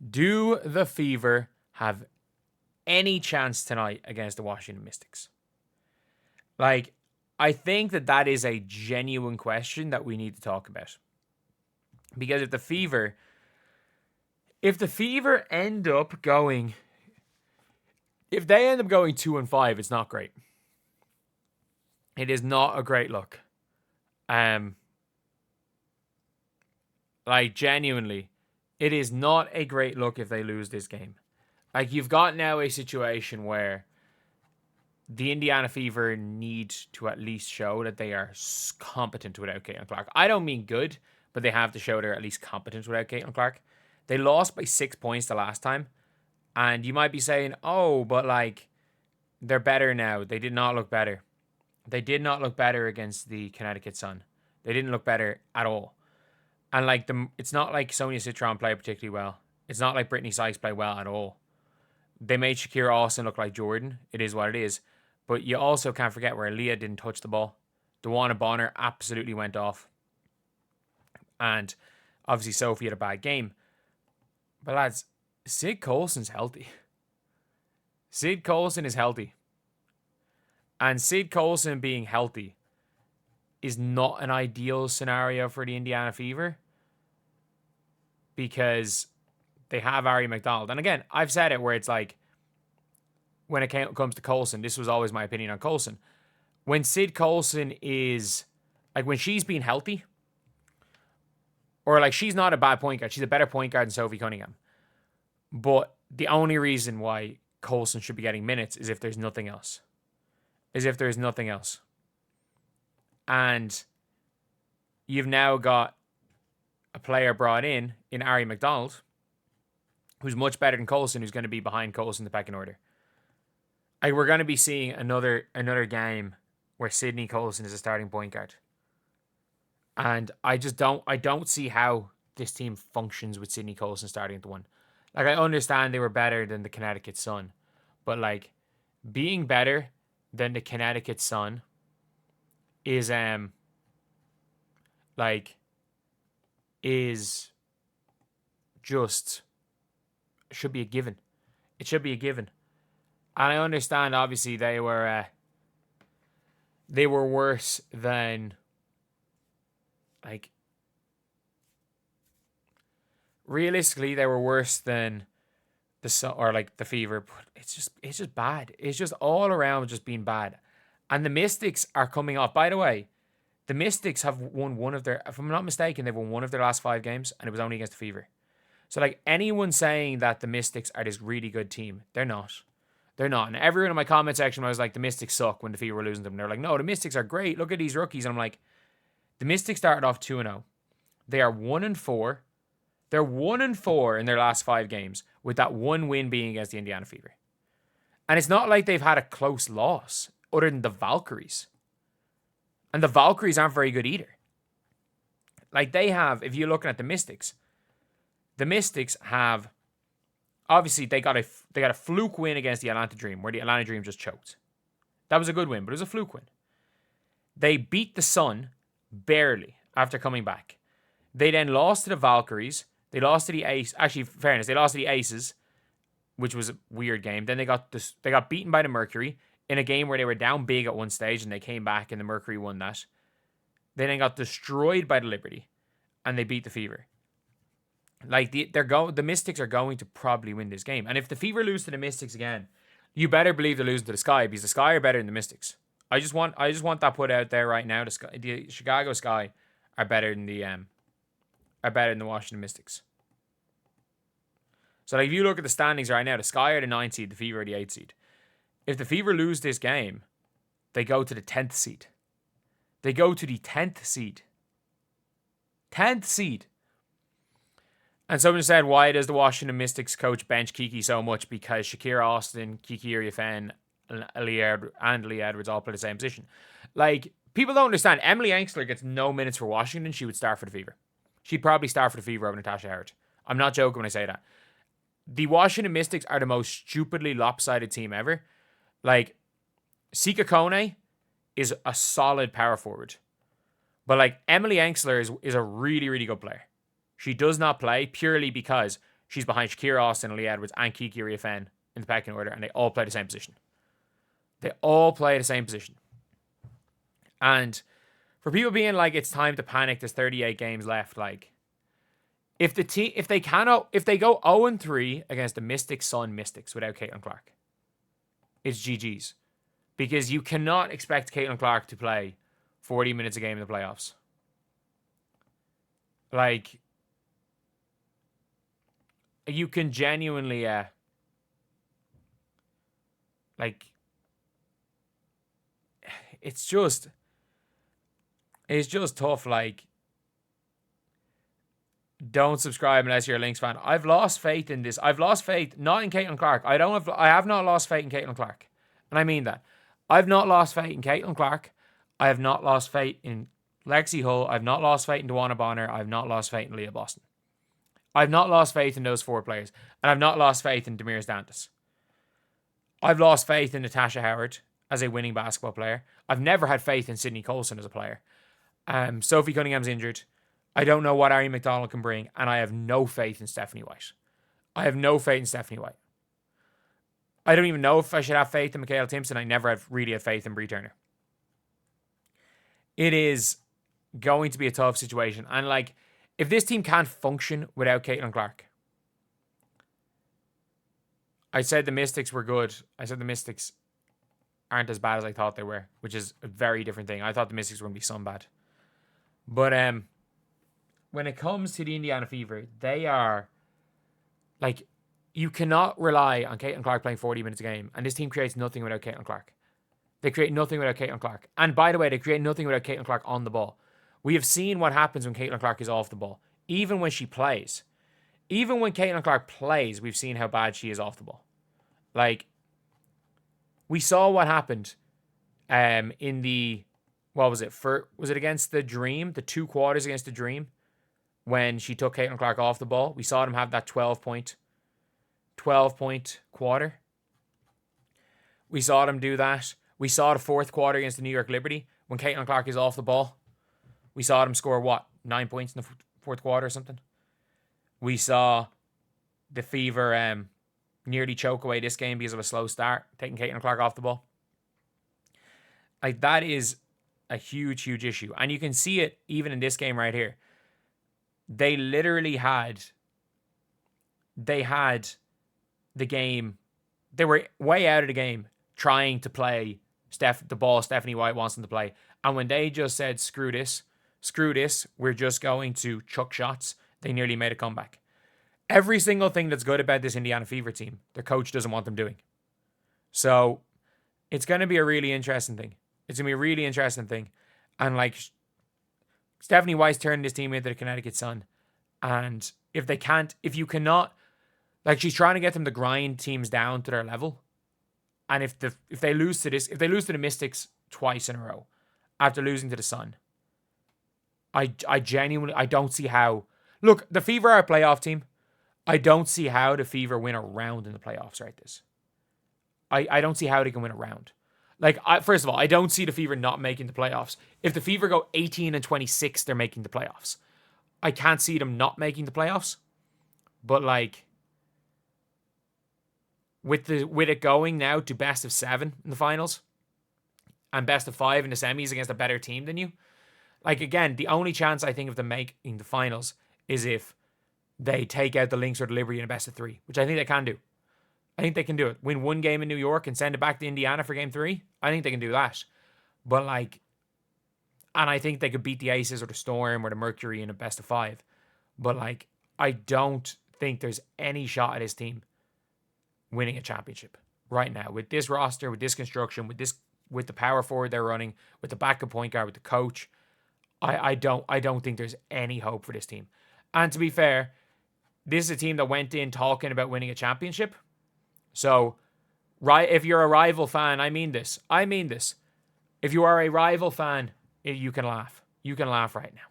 Do the Fever have any chance tonight against the Washington Mystics? Like, I think that is a genuine question that we need to talk about. Because if the Fever end up going, if they end up going 2-5, it's not great. It is not a great look. Like, genuinely, it is not a great look if they lose this game. Like, you've got now a situation where the Indiana Fever need to at least show that they are competent without Caitlin Clark. I don't mean good, but they have to show they're at least competent without Caitlin Clark. They lost by 6 points the last time. And you might be saying, oh, but like, they're better now. They did not look better. They did not look better against the Connecticut Sun. They didn't look better at all. And like, it's not like Sonia Citron played particularly well. It's not like Brittany Sykes played well at all. They made Shakira Austin look like Jordan. It is what it is. But you also can't forget where Leah didn't touch the ball. DeWanna Bonner absolutely went off. And obviously Sophie had a bad game. But lads, Sid Colson's healthy. Sid Colson is healthy. And Sid Colson being healthy is not an ideal scenario for the Indiana Fever. Because they have Ari McDonald. And again, I've said it where it's like, when it comes to Colson, this was always my opinion on Colson. When Sid Colson is, like, when she's being healthy, or like, she's not a bad point guard. She's a better point guard than Sophie Cunningham. But the only reason why Colson should be getting minutes is if there's nothing else. And you've now got a player brought in Ari McDonald, who's much better than Colson, who's going to be behind Colson in the pecking order. Like, we're going to be seeing another game where Sydney Colson is a starting point guard. And I don't see how this team functions with Sydney Colson starting at the one. Like, I understand they were better than the Connecticut Sun, but like, being better than the Connecticut Sun is just should be a given. It should be a given. And I understand, obviously, they were worse than, like, realistically, they were worse than the Fever. But it's just bad. It's just all around just being bad. And the Mystics are coming off. By the way, the Mystics have won one of their, if I'm not mistaken, they've won one of their last 5 games, and it was only against the Fever. So, like, anyone saying that the Mystics are this really good team, they're not. They're not. And everyone in my comment section was like, the Mystics suck when the Fever were losing them. They're like, no, the Mystics are great. Look at these rookies. And I'm like, the Mystics started off 2-0. They are 1-4. They're 1-4 in their last 5 games, with that one win being against the Indiana Fever. And it's not like they've had a close loss other than the Valkyries. And the Valkyries aren't very good either. Like, they have, if you're looking at the Mystics have, obviously, they got a fluke win against the Atlanta Dream, where the Atlanta Dream just choked. That was a good win, but it was a fluke win. They beat the Sun barely after coming back. They then lost to the Valkyries. They lost to the Ace. Actually, fairness, they lost to the Aces, which was a weird game. Then they got beaten by the Mercury in a game where they were down big at one stage, and they came back, and the Mercury won that. They then got destroyed by the Liberty, and they beat the Fever. Like, the Mystics are going to probably win this game. And if the Fever lose to the Mystics again, you better believe they're losing to the Sky, because the Sky are better than the Mystics. I just want that put out there right now. The Chicago Sky are better than the Washington Mystics. So, like, if you look at the standings right now, the Sky are the 9th seed, the Fever are the 8th seed. If the Fever lose this game, they go to the 10th seed. They go to the 10th seed. 10th seed. And someone said, why does the Washington Mystics coach bench Kiki so much? Because Shakira Austin, Kiki Iriafen, and Lee Edwards all play the same position. Like, people don't understand. Emily Engstler gets no minutes for Washington. She would start for the Fever. She'd probably start for the Fever over Natasha Howard. I'm not joking when I say that. The Washington Mystics are the most stupidly lopsided team ever. Like, Sika Kone is a solid power forward. But, like, Emily Engstler is a really, really good player. She does not play purely because She's behind Shakira Austin, Lee Edwards, and Kiki Riafen in the pecking order, and they all play the same position. They all play the same position. And for people being like, it's time to panic, there's 38 games left, like, if they go 0-3 against the Mystics without Caitlin Clark, it's GG's. Because you cannot expect Caitlin Clark to play 40 minutes a game in the playoffs. Like, you can genuinely, it's just tough. Like, don't subscribe unless you're a Lynx fan. I've lost faith in this. I've lost faith, not in Caitlin Clark. I have not lost faith in Caitlin Clark. And I mean that. I've not lost faith in Caitlin Clark. I have not lost faith in Lexi Hull. I've not lost faith in Dewana Bonner. I've not lost faith in Leah Boston. I've not lost faith in those 4 players. And I've not lost faith in Demirs Dantas. I've lost faith in Natasha Howard as a winning basketball player. I've never had faith in Sydney Colson as a player. Sophie Cunningham's injured. I don't know what Ari McDonald can bring. And I have no faith in Stephanie White. I have no faith in Stephanie White. I don't even know if I should have faith in Michaela Timpson. I never have really had faith in Brie Turner. It is going to be a tough situation. And like, if this team can't function without Caitlin Clark, I said the Mystics were good. I said the Mystics aren't as bad as I thought they were, which is a very different thing. I thought the Mystics were going to be some bad. But when it comes to the Indiana Fever, they are, like, you cannot rely on Caitlin Clark playing 40 minutes a game. And this team creates nothing without Caitlin Clark. They create nothing without Caitlin Clark. And by the way, they create nothing without Caitlin Clark on the ball. We have seen what happens when Caitlin Clark is off the ball. Even when she plays. Even when Caitlin Clark plays, we've seen how bad she is off the ball. Like, we saw what happened in the, what was it? Was it against the Dream? The 2 quarters against the Dream? When she took Caitlin Clark off the ball. We saw them have that 12-point quarter. We saw them do that. We saw the 4th quarter against the New York Liberty when Caitlin Clark is off the ball. We saw them score, 9 points in the 4th quarter or something. We saw the Fever nearly choke away this game because of a slow start, taking Caitlin Clark off the ball. Like, that is a huge, huge issue. And you can see it even in this game right here. They literally had the game. They were way out of the game trying to play the ball Stephanie White wants them to play. And when they just said, screw this, we're just going to chuck shots, they nearly made a comeback. Every single thing that's good about this Indiana Fever team, their coach doesn't want them doing. So it's going to be a really interesting thing. And like, Stephanie White's turning this team into the Connecticut Sun. And if you cannot, like, she's trying to get them to grind teams down to their level. And if they lose to the Mystics twice in a row, after losing to the Sun, I genuinely, I don't see how. Look, the Fever are a playoff team. I don't see how the Fever win a round in the playoffs right this. I don't see how they can win a round. Like, first of all, I don't see the Fever not making the playoffs. If the Fever go 18-26, they're making the playoffs. I can't see them not making the playoffs. But like, with it going now to best of 7 in the finals and best of 5 in the semis against a better team than you, like, again, the only chance I think of them making the finals is if they take out the Lynx or the Liberty in a best of 3, which I think they can do. I think they can do it. Win 1 game in New York and send it back to Indiana for game 3. I think they can do that. But like, and I think they could beat the Aces or the Storm or the Mercury in a best of 5. But like, I don't think there's any shot at this team winning a championship right now with this roster, with this construction, with the power forward they're running, with the backup point guard, with the coach. I don't think there's any hope for this team. And to be fair, this is a team that went in talking about winning a championship. So, right, if you're a rival fan, I mean this. If you are a rival fan, you can laugh. You can laugh right now.